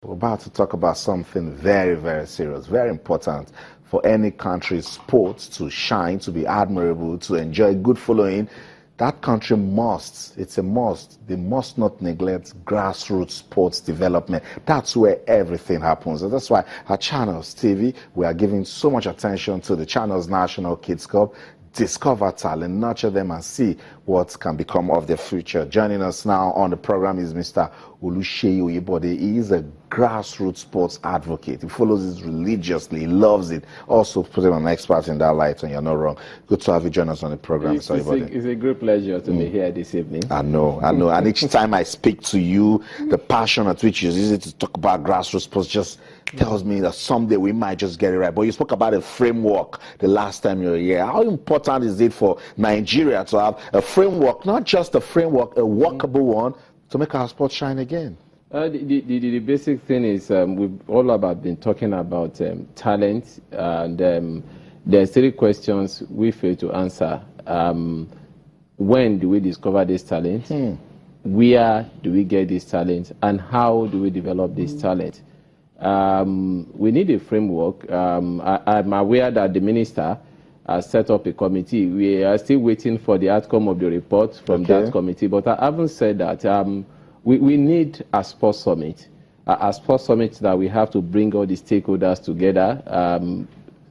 We're about to talk about something very, very serious, very important for any country's sports to shine, to be admirable, to enjoy good following. That country must, it's a must, they must not neglect grassroots sports development. That's where everything happens. And that's why our Channels TV, we are giving so much attention to the Channels National Kids Cup. Discover talent, nurture them, and see what can become of their future. Joining us now on the program is Mr. Oluseyi Oyebode. He is a grassroots sports advocate. He follows it religiously. He loves it. Also put him an expert in that light, and you're not wrong. Good to have you join us on the program, Mr. Oyebode. It's a great pleasure to be here this evening. I know. And each time I speak to you, the passion at which you use it to talk about grassroots sports just tells me that someday we might just get it right. But you spoke about a framework the last time you were here. How important is it for Nigeria to have a framework, not just a framework, a workable one, to make our sport shine again? The basic thing is we've all been talking about talent, and there's 3 questions we fail to answer. When do we discover this talent? Where do we get this talent? And how do we develop this talent? We need a framework. I'm aware that the minister has set up a committee. We are still waiting for the outcome of the report from that committee. But I haven't said that. We need a sports summit. A sports summit that we have to bring all the stakeholders together.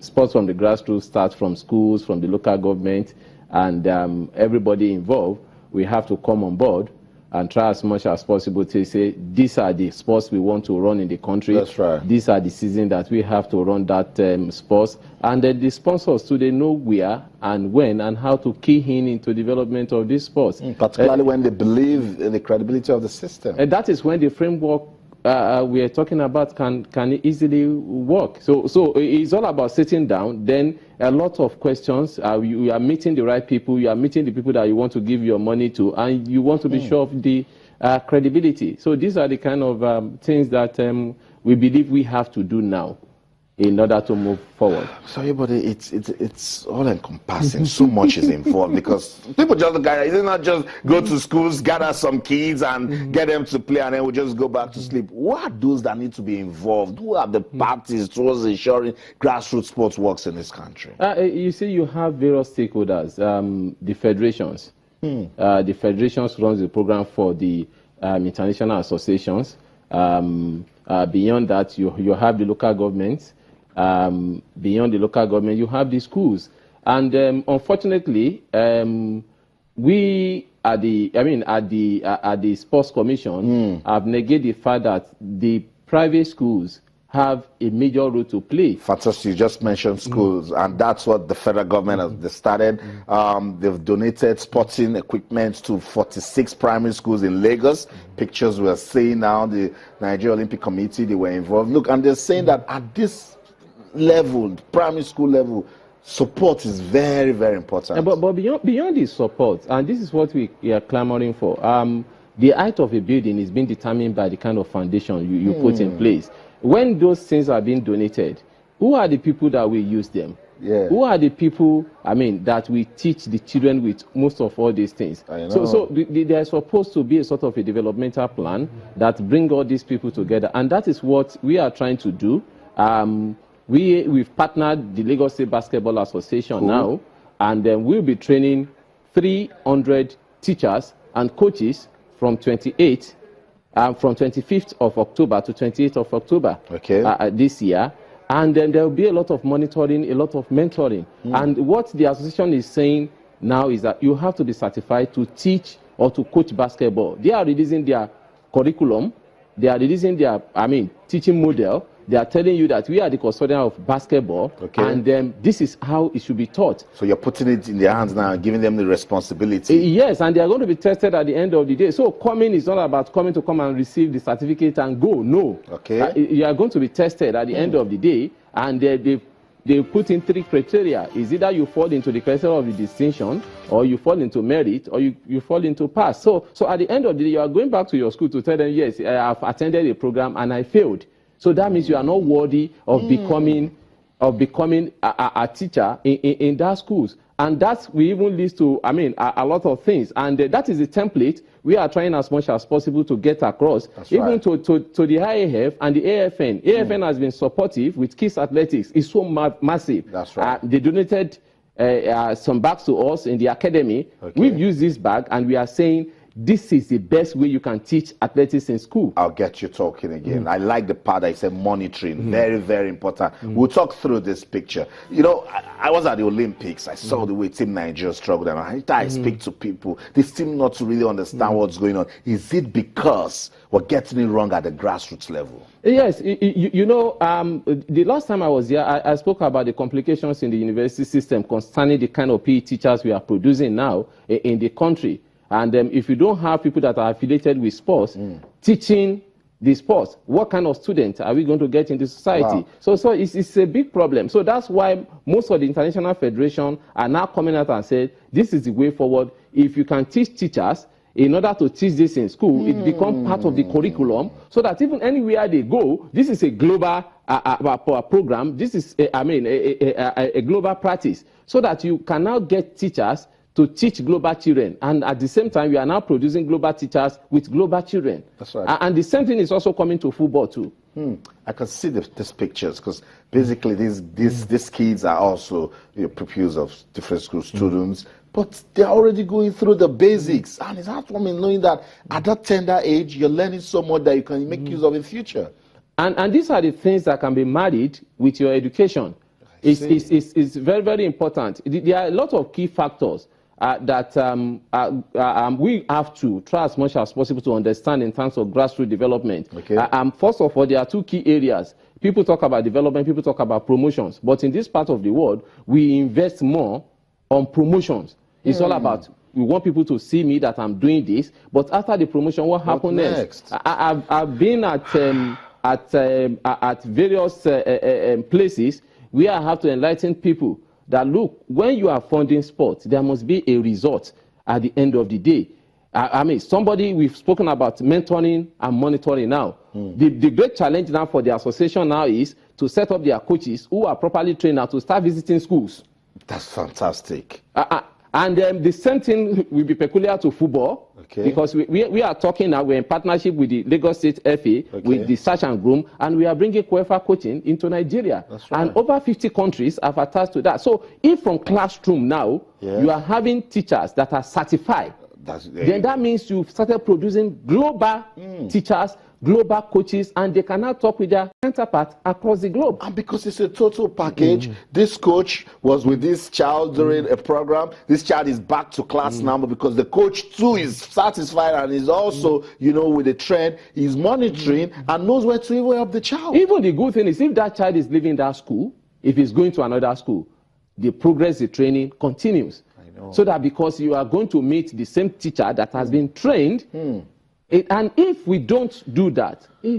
Sports from the grassroots starts from schools, from the local government, and everybody involved. We have to come on board and try as much as possible to say, these are the sports we want to run in the country. That's right. These are the seasons that we have to run that sports. And then the sponsors, so they know where and when and how to key in into development of these sports. Particularly when they believe in the credibility of the system. And that is when the framework we are talking about can easily work. So it's all about sitting down. Then a lot of questions. You are meeting the right people. You are meeting the people that you want to give your money to, and you want to be sure of the credibility. So these are the kind of things that we believe we have to do now in order to move forward. So, everybody, it's all encompassing. So much is involved because people just look at it. It's not just go to schools, gather some kids, and get them to play, and then we just go back to sleep. What are those that need to be involved? Who are the parties towards ensuring grassroots sports works in this country? You see, you have various stakeholders. The federations. The federations runs the program for the international associations. Beyond that, you have the local governments. Beyond the local government, you have the schools, and unfortunately, we at the Sports Commission have negated the fact that the private schools have a major role to play. Fantastic. You just mentioned schools, and that's what the federal government has started. They've donated sporting equipment to 46 primary schools in Lagos. Pictures we're seeing now, the Nigeria Olympic Committee, they were involved. Look, and they're saying that at this level, primary school level, support is very, very important. But beyond the support, and this is what we are clamoring for, the height of a building is being determined by the kind of foundation you put in place. When those things are being donated, who are the people that will use them? Who are the people, that we teach the children with most of all these things? So there's supposed to be a sort of a developmental plan that bring all these people together, and that is what we are trying to do. We've partnered the Lagos State Basketball Association now, and then we'll be training 300 teachers and coaches from 25th of October to 28th of October this year. And then there will be a lot of monitoring, a lot of mentoring. And what the association is saying now is that you have to be certified to teach or to coach basketball. They are releasing their curriculum. They are releasing their, teaching model. They are telling you that we are the custodian of basketball, and this is how it should be taught. So you're putting it in their hands now and giving them the responsibility. Yes, and they are going to be tested at the end of the day. So coming is not about coming to come and receive the certificate and go. No. You are going to be tested at the end of the day, and they put in 3 criteria. Is either you fall into the criteria of the distinction, or you fall into merit, or you fall into pass. So at the end of the day, you are going back to your school to tell them, yes, I have attended a program and I failed. So that means you are not worthy of becoming of becoming a teacher in that schools. And that will even lead to, I mean, a lot of things. And that is the template we are trying as much as possible to get across, even right. to the IAF and the AFN. AFN has been supportive with kids athletics. It's so massive. That's right. They donated some bags to us in the academy. Okay. We've used this bag, and we are saying this is the best way you can teach athletics in school. I'll get you talking again. I like the part that you said monitoring. Very, very important. We'll talk through this picture. You know, I was at the Olympics. I saw the way Team Nigeria struggled, and I speak to people. They seem not to really understand what's going on. Is it because we're getting it wrong at the grassroots level? Yes. You know, the last time I was here, I spoke about the complications in the university system concerning the kind of PE teachers we are producing now in the country. And if you don't have people that are affiliated with sports teaching the sports, what kind of students are we going to get into society? Wow. So it's a big problem. So that's why most of the international federations are now coming out and say, this is the way forward. If you can teach teachers, in order to teach this in school, it becomes part of the curriculum, so that even anywhere they go, this is a global program. This is, a global practice, so that you can now get teachers to teach global children, and at the same time, we are now producing global teachers with global children. That's right. And the same thing is also coming to football too. I can see these pictures, because basically these kids are also pupils of different school students, but they're already going through the basics, and it's heartwarming knowing that at that tender age, you're learning so much that you can make use of in future. And these are the things that can be married with your education. It's very, very important. There are a lot of key factors that we have to try as much as possible to understand in terms of grassroots development. Okay. First of all, there are two key areas. People talk about development, people talk about promotions. But in this part of the world, we invest more on promotions. It's all about, we want people to see me that I'm doing this, but after the promotion, what happens next? I've been at various places where I have to enlighten people that, look, when you are funding sports, there must be a result at the end of the day. We've spoken about mentoring and monitoring now. The great challenge now for the association now is to set up their coaches who are properly trained now to start visiting schools. That's fantastic. And the same thing will be peculiar to football, because we are talking now, we're in partnership with the Lagos State FA, with the Search and Groom, and we are bringing UEFA coaching into Nigeria. That's right. And over 50 countries have attached to that. So if from classroom now, you are having teachers that are certified, then that means you've started producing global teachers, global coaches, and they can now talk with their counterparts across the globe. And because it's a total package, this coach was with this child during a program. This child is back to class now, because the coach too is satisfied and is also, with the trend, he's monitoring and knows where to even help the child. Even the good thing is, if that child is leaving that school, if he's going to another school, the progress, the training continues. So that because you are going to meet the same teacher that has been trained, and if we don't do that, we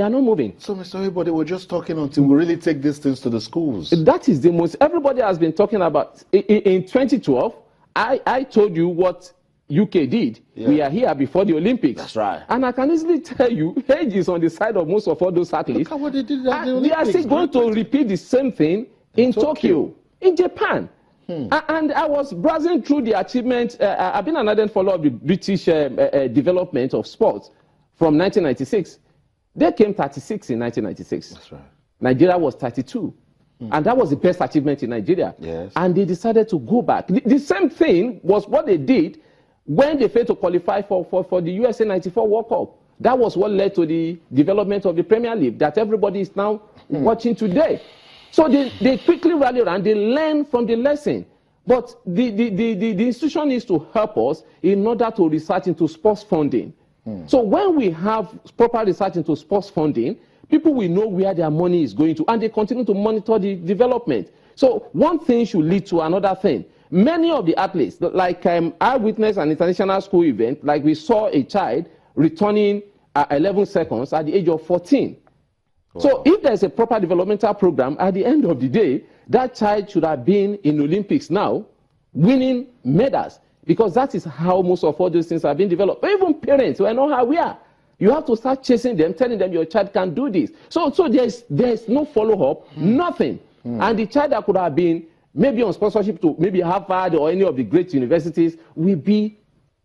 are not moving. So, Mr. Everybody, we're just talking until we really take these things to the schools. That is the most, everybody has been talking about. In 2012, I told you what UK did. We are here before the Olympics. That's right. And I can easily tell you, age is on the side of most of all those athletes. Look at what they did at the Olympics. They are still going to repeat the same thing in Tokyo, in Japan. And I was browsing through the achievements. I've been an ardent follower of the British development of sports from 1996. They came 36 in 1996. That's right. Nigeria was 32. And that was the best achievement in Nigeria. Yes. And they decided to go back. The same thing was what they did when they failed to qualify for the USA 94 World Cup. That was what led to the development of the Premier League that everybody is now watching today. So they quickly rally around, they learn from the lesson. But the institution needs to help us in order to research into sports funding. So when we have proper research into sports funding, people will know where their money is going to, and they continue to monitor the development. So one thing should lead to another thing. Many of the athletes, like I witnessed an international school event, like we saw a child returning 11 seconds at the age of 14. Wow. So if there's a proper developmental program, at the end of the day, that child should have been in Olympics now, winning medals, because that is how most of all those things have been developed. But even parents, we know how we are. You have to start chasing them, telling them your child can do this. So there's no follow-up, nothing. And the child that could have been maybe on sponsorship to maybe Harvard or any of the great universities will be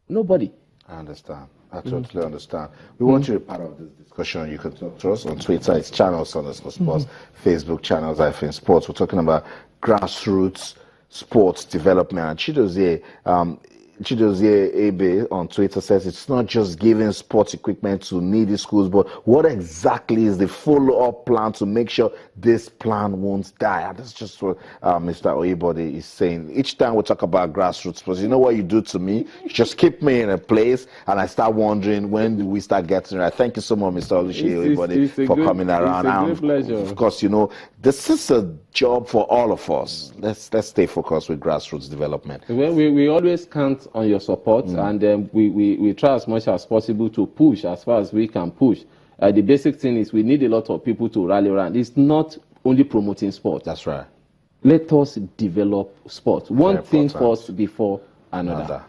nobody. I understand. I totally understand. We want you to be part of this discussion. You can talk to us on Twitter. It's channels_sports, Facebook channels, Sports. We're talking about grassroots sports development. And Chidozie Ebe on Twitter says it's not just giving sports equipment to needy schools, but what exactly is the follow-up plan to make sure this plan won't die? And that's just what Mr. Oyebode is saying. Each time we talk about grassroots sports, you know what you do to me? You just keep me in a place, and I start wondering, when do we start getting right? Thank you so much, Mr. Oyebode, for coming around. It's a great pleasure. Of course, you know, this is a job for all of us. Let's stay focused with grassroots development. Well, we always count on your support, and we try as much as possible to push as far as we can push. The basic thing is we need a lot of people to rally around. It's not only promoting sport. That's right. Let us develop sport. One thing first before another.